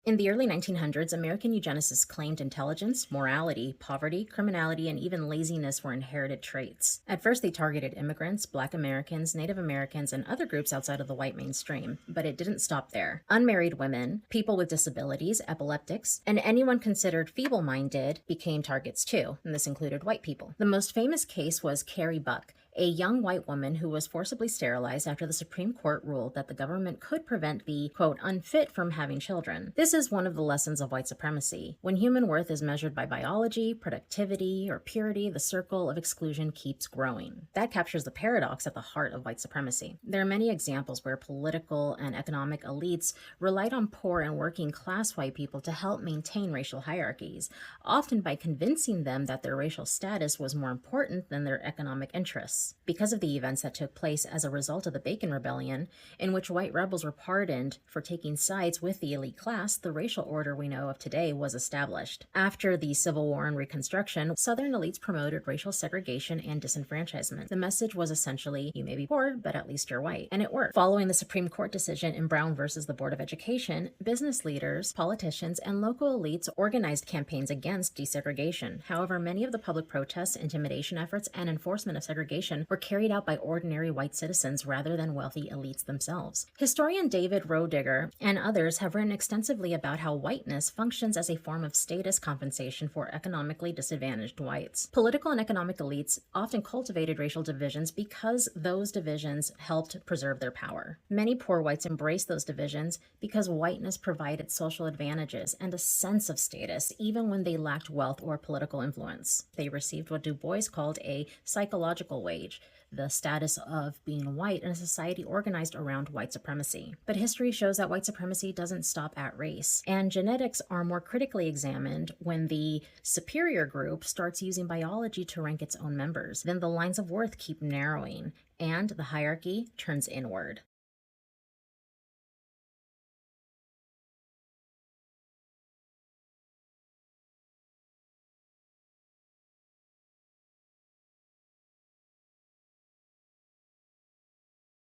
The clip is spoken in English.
In the early 1900s, American eugenicists claimed intelligence, morality, poverty, criminality, and even laziness were inherited traits. At first, they targeted immigrants, Black Americans, Native Americans, and other groups outside of the white mainstream, but it didn't stop there. Unmarried women, people with disabilities, epileptics, and anyone considered feeble-minded became targets too, and this included white people. The most famous case was Carrie Buck, a young white woman who was forcibly sterilized after the Supreme Court ruled that the government could prevent the, quote, unfit from having children. This is one of the lessons of white supremacy. When human worth is measured by biology, productivity, or purity, the circle of exclusion keeps growing. That captures the paradox at the heart of white supremacy. There are many examples where political and economic elites relied on poor and working class white people to help maintain racial hierarchies, often by convincing them that their racial status was more important than their economic interests. Because of the events that took place as a result of the Bacon Rebellion, in which white rebels were pardoned for taking sides with the elite class, the racial order we know of today was established. After the Civil War and Reconstruction, Southern elites promoted racial segregation and disenfranchisement. The message was essentially, you may be poor, but at least you're white. And it worked. Following the Supreme Court decision in Brown versus the Board of Education, business leaders, politicians, and local elites organized campaigns against desegregation. However, many of the public protests, intimidation efforts, and enforcement of segregation were carried out by ordinary white citizens rather than wealthy elites themselves. Historian David Roediger and others have written extensively about how whiteness functions as a form of status compensation for economically disadvantaged whites. Political and economic elites often cultivated racial divisions because those divisions helped preserve their power. Many poor whites embraced those divisions because whiteness provided social advantages and a sense of status even when they lacked wealth or political influence. They received what Du Bois called a psychological wage, the status of being white in a society organized around white supremacy. But history shows that white supremacy doesn't stop at race, and genetics are more critically examined when the superior group starts using biology to rank its own members. Then the lines of worth keep narrowing, and the hierarchy turns inward.